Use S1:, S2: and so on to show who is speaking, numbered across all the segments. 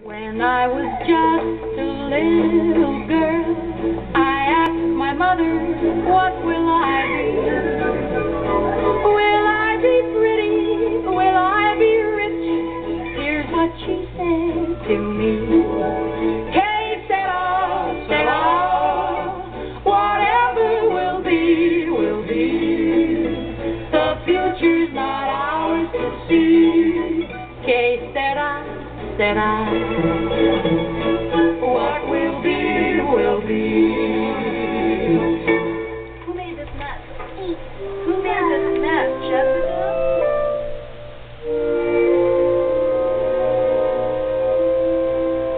S1: When I was just a little girl, I asked my mother, what will I be? Will I be pretty? Will I be rich? Here's what she said to me. Que sera, whatever will be, will be. The future's not ours to see. Que sera. What will be, will be.
S2: Who made this mess? Who made this mess? Jessica?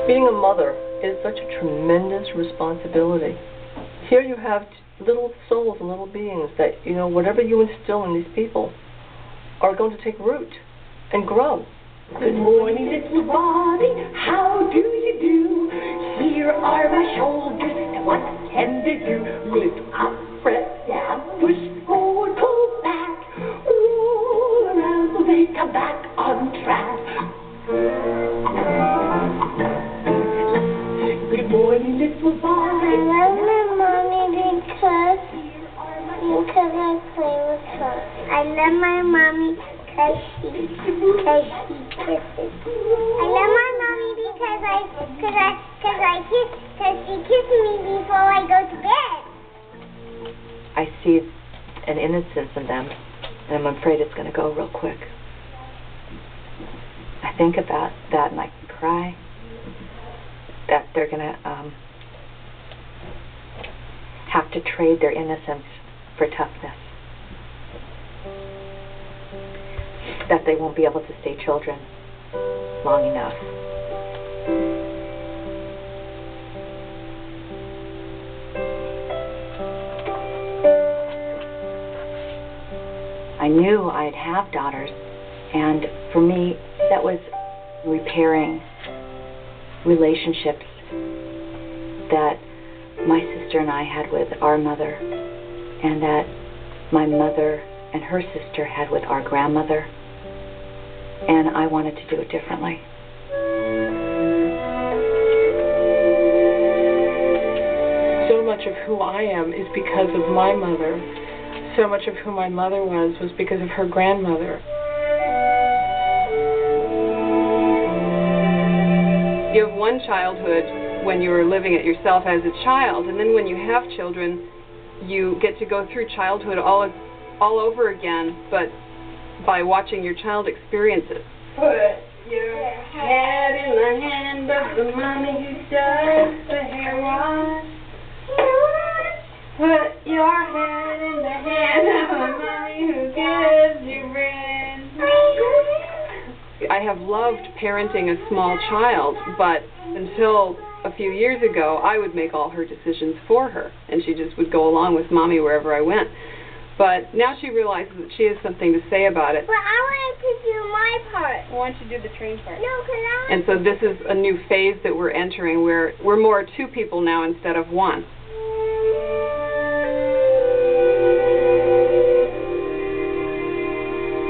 S3: Being a mother is such a tremendous responsibility. Here you have little souls and little beings that, whatever you instill in these people are going to take root and grow.
S4: Good morning, little body, how do you do? Here are my shoulders, and what can they do? Lift up, press down, push forward, pull back, roll around so they come back on track. Good morning, little body.
S5: I love my mommy because I play with her. I love my mommy because she kisses. I love my mommy because she kisses me before I go to bed.
S6: I see an innocence in them, and I'm afraid it's going to go real quick. I think about that and I can cry. That they're going to have to trade their innocence for toughness. That they won't be able to stay children long enough. I knew I'd have daughters, and for me, that was repairing relationships that my sister and I had with our mother, and that my mother and her sister had with our grandmother. And I wanted to do it differently.
S7: So much of who I am is because of my mother. So much of who my mother was because of her grandmother.
S8: You have one childhood when you were living it yourself as a child, and then when you have children, you get to go through childhood all over again, but by watching your child experience it.
S1: Put your head in the hand of the mommy who does the hair wash. Put your head in the hand of the mommy who gives you bread.
S8: I have loved parenting a small child, but until a few years ago, I would make all her decisions for her, and she just would go along with mommy wherever I went. But now she realizes that she has something to say about it.
S5: But I wanted to do my part.
S2: Why don't you do the train part?
S5: No, because
S8: And so this is a new phase that we're entering where we're more two people now instead of one.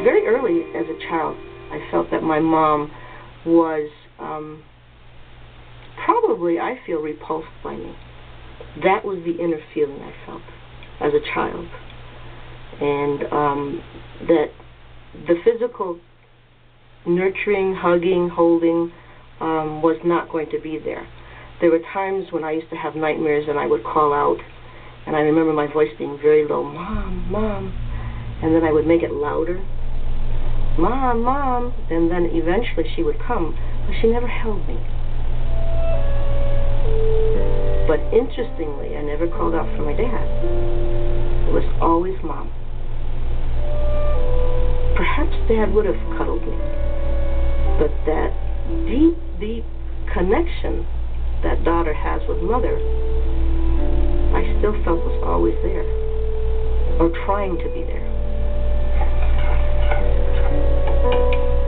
S3: Very early as a child, I felt that my mom was probably, I feel, repulsed by me. That was the inner feeling I felt as a child. And that the physical nurturing, hugging, holding was not going to be there. There were times when I used to have nightmares and I would call out, and I remember my voice being very low, Mom, Mom, and then I would make it louder, Mom, Mom, and then eventually she would come, but she never held me. But interestingly, I never called out for my dad. It was always Mom. Perhaps Dad would have cuddled me, but that deep, deep connection that daughter has with mother, I still felt was always there, or trying to be there.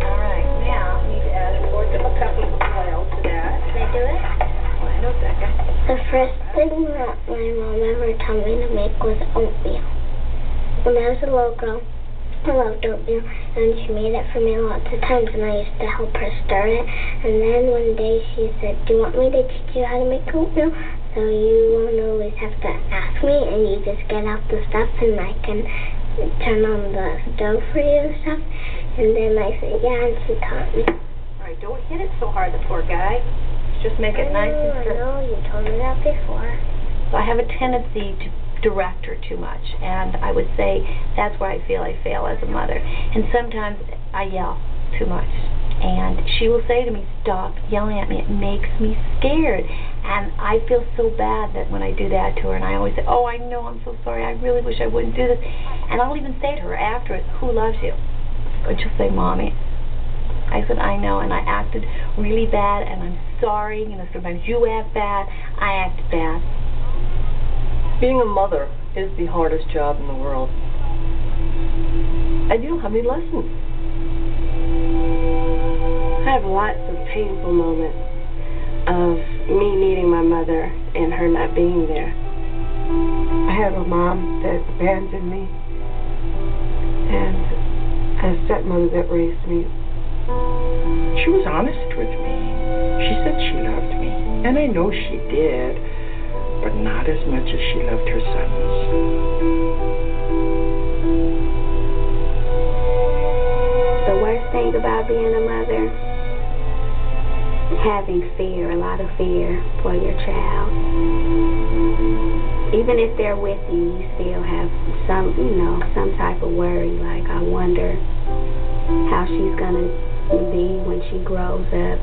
S2: All right, now you need to add a fourth of a cup of oil to that.
S5: Can I do it?
S2: Why no second?
S5: The first thing that my mom ever told me to make was oatmeal. When I was a little girl, I loved oatmeal, and she made it for me lots of times, and I used to help her stir it. And then one day she said, "Do you want me to teach you how to make oatmeal? So you won't always have to ask me, and you just get out the stuff, and I can turn on the stove for you and stuff." And then I said, "Yeah," and she taught me.
S2: All right, don't hit it so hard, the poor guy. Just make it nice and straight.
S5: I know, you told me that before.
S6: So I have a tendency to direct her too much, and I would say that's where I feel I fail as a mother. And sometimes I yell too much, and she will say to me, "Stop yelling at me, it makes me scared." And I feel so bad that when I do that to her, and I always say, "Oh, I know, I'm so sorry, I really wish I wouldn't do this." And I'll even say to her after it, "Who loves you?" And she'll say, "Mommy." I said, "I know, and I acted really bad, and I'm sorry. You know, sometimes you act bad, I act bad."
S3: Being a mother is the hardest job in the world. And you don't have any lessons. I have lots of painful moments of me needing my mother and her not being there. I have a mom that abandoned me and a stepmother that raised me.
S9: She was honest with me. She said she loved me, and I know she did, but not as much as she loved her sons.
S5: The worst thing about being a mother, having fear, a lot of fear for your child. Even if they're with you, you still have some type of worry, like I wonder how she's gonna be when she grows up.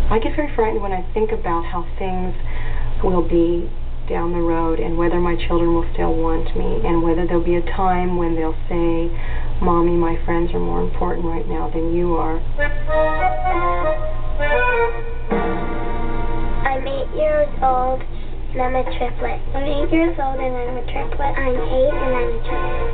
S3: I get very frightened when I think about how things will be down the road and whether my children will still want me and whether there'll be a time when they'll say, "Mommy, my friends are more important right now than you are."
S5: I'm 8 years old and I'm a triplet. I'm 8 years old and I'm a triplet. I'm 8 and I'm a triplet.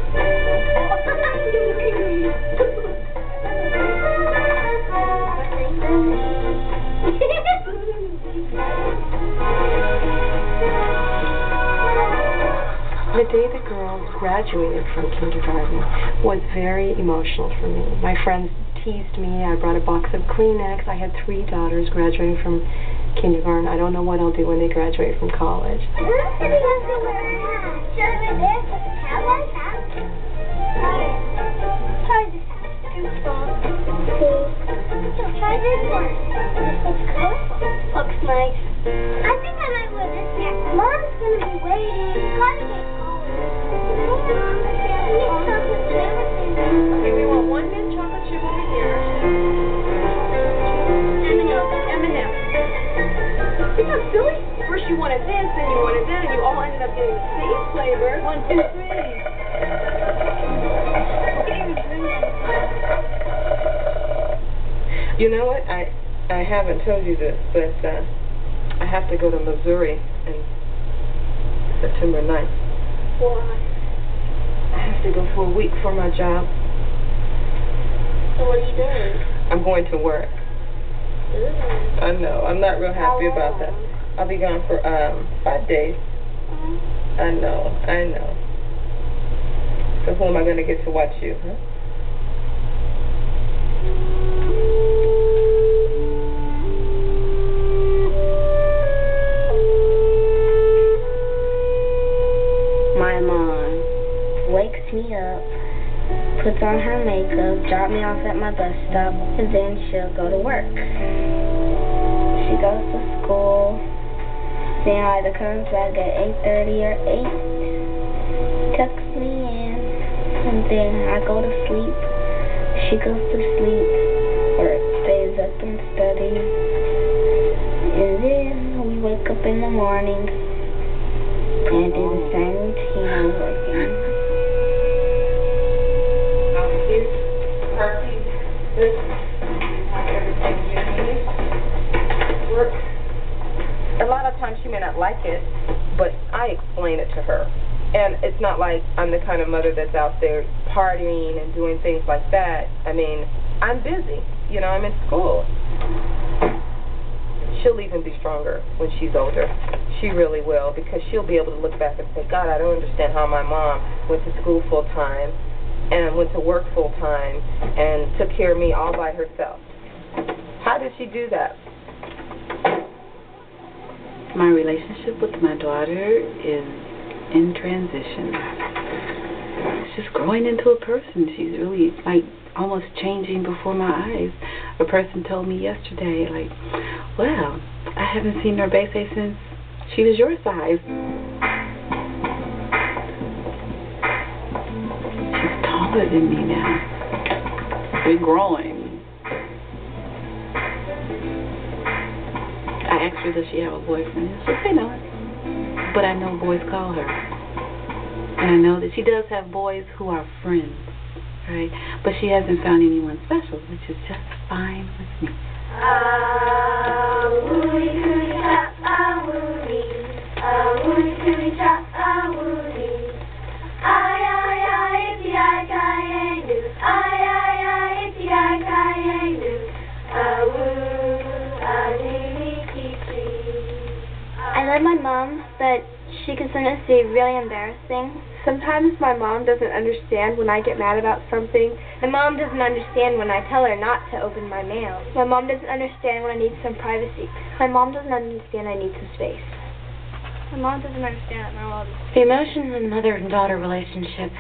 S3: The day the girls graduated from kindergarten was very emotional for me. My friends teased me. I brought a box of Kleenex. I had 3 daughters graduating from kindergarten. I don't know what I'll do when they graduate from college.
S5: Try this one. It's colorful. Looks nice. I think I might wear this next. Mom's gonna be waiting. It's gotta get cold.
S2: Okay, we want 1 mint chocolate chip over here. M&M. See how silly? First you wanted this, then you wanted that, and you all ended up getting the same flavor. 1, 2, 3.
S7: You know what? I haven't told you this, but I have to go to Missouri on September 9th.
S5: Why?
S3: I have to go for a week for my job.
S5: So what are you doing?
S3: I'm going to work.
S5: Ooh.
S7: I know. I'm not real happy about that. I'll be gone for 5 days. I know. So who am I going to get to watch you, huh?
S5: My mom wakes me up, puts on her makeup, drops me off at my bus stop, and then she'll go to work. She goes to school, then either comes back at 8:30 or 8, tucks me in, and then I go to sleep. She goes to sleep or stays up and studies, and then we wake up in the morning and do the same routine over again.
S7: A lot of times she may not like it, but I explain it to her. And it's not like I'm the kind of mother that's out there partying and doing things like that. I mean, I'm busy. You know, I'm in school. She'll even be stronger when she's older. She really will, because she'll be able to look back and say, God, I don't understand how my mom went to school full time and went to work full time and took care of me all by herself. How did she do that?
S6: My relationship with my daughter is in transition. She's growing into a person. She's really, like, almost changing before my eyes. A person told me yesterday, like, wow, I haven't seen her birthday since she was your size. She's taller than me now. We're growing. I asked her, does she have a boyfriend? She said no. But I know boys call her. And I know that she does have boys who are friends, right? But she hasn't found anyone special, which is just fine with me.
S5: I love my mom, but she can sometimes be really embarrassing.
S2: Sometimes my mom doesn't understand when I get mad about something.
S5: My mom doesn't understand when I tell her not to open my mail. My mom doesn't understand when I need some privacy. My mom doesn't understand I need some space. My mom doesn't understand that my mom...
S3: The emotions in mother and daughter relationship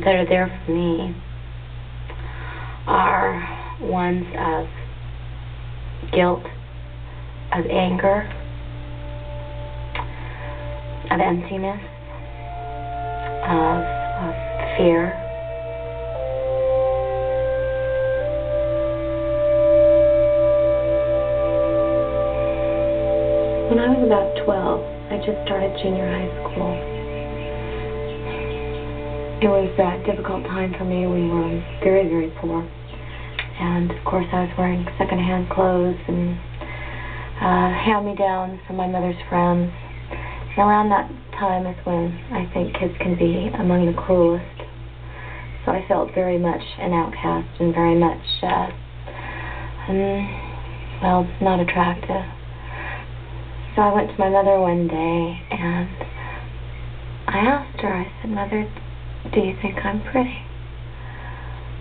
S3: that are there for me are ones of guilt, of anger, of emptiness, of fear. When I was about 12, I just started junior high school. It was a difficult time for me. We were very, very poor. And, of course, I was wearing secondhand clothes and hand-me-downs from my mother's friends. And around that time is when I think kids can be among the cruelest. So I felt very much an outcast and very much, not attractive. So I went to my mother one day and I asked her, I said, Mother, do you think I'm pretty?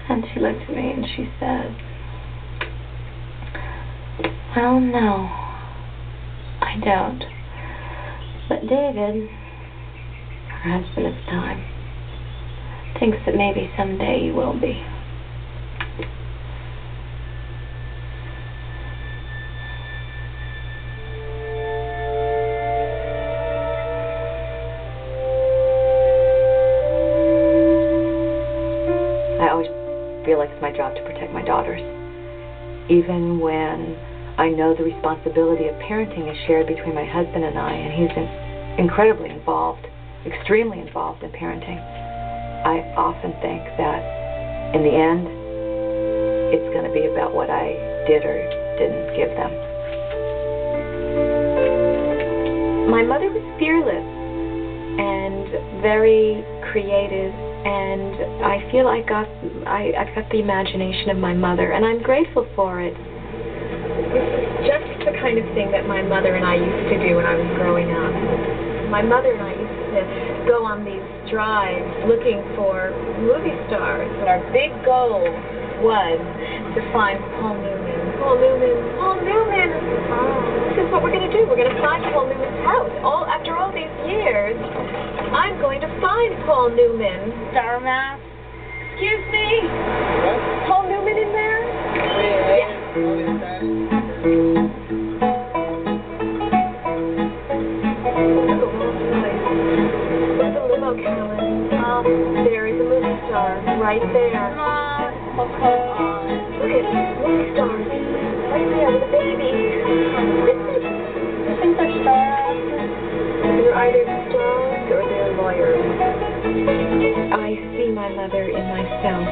S3: And she looked at me and she said, well, no, I don't. But David, her husband at the time, thinks that maybe someday you will be. I always feel like it's my job to protect my daughters. Even when I know the responsibility of parenting is shared between my husband and I, and he's incredibly involved, extremely involved in parenting. I often think that in the end, it's going to be about what I did or didn't give them.
S2: My mother was fearless and very creative, and I feel I got the imagination of my mother, and I'm grateful for it. This is just the kind of thing that my mother and I used to do when I was growing up. My mother and I used to go on these drives looking for movie stars. But our big goal was to find Paul Newman. Paul Newman. Paul Newman! This is what we're going to do. We're going to find Paul Newman's house. After all these years, I'm going to find Paul Newman.
S5: Star Math.
S2: Excuse me?
S9: What?
S2: Paul Newman in there?
S9: Yeah.
S2: There is a movie star right there.
S5: Mom.
S2: Oh, come on. Look at movie stars right there with a baby.
S5: You think they're star actors?
S2: They're either stars or they're lawyers. I see my mother in myself.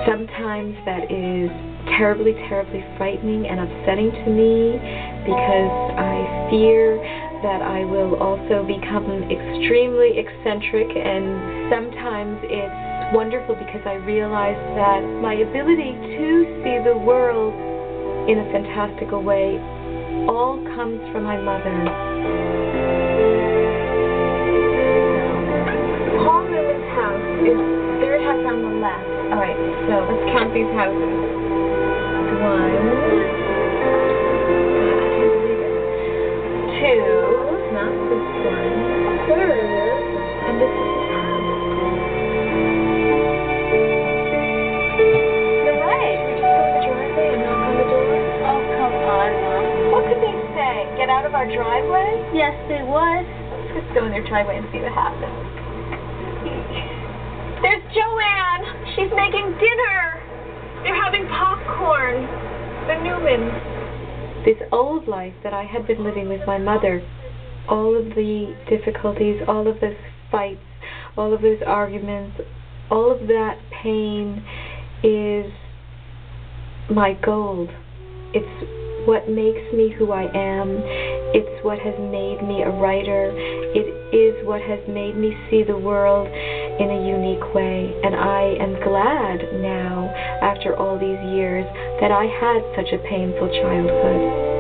S2: Sometimes that is terribly, terribly frightening and upsetting to me because I fear that I will also become extremely eccentric, and sometimes it's wonderful because I realize that my ability to see the world in a fantastical way all comes from my mother. Paul Newman's house is third house on the left. All right, so let's count these houses. 1, 2, not this one, third, and this is his house. You're right. We just go in the driveway and knock on the door.
S5: Oh, come on, Mom.
S2: What could they say? Get out of our driveway?
S5: Yes, they would.
S2: Let's just go in their driveway and see what happens. There's Joanne. She's making dinner. They're having popcorn. The Newmans. This old life that I had been living with my mother, all of the difficulties, all of those fights, all of those arguments, all of that pain is my gold. It's what makes me who I am. It's what has made me a writer. It is what has made me see the world in a unique way. And I am glad now, after all these years, that I had such a painful childhood.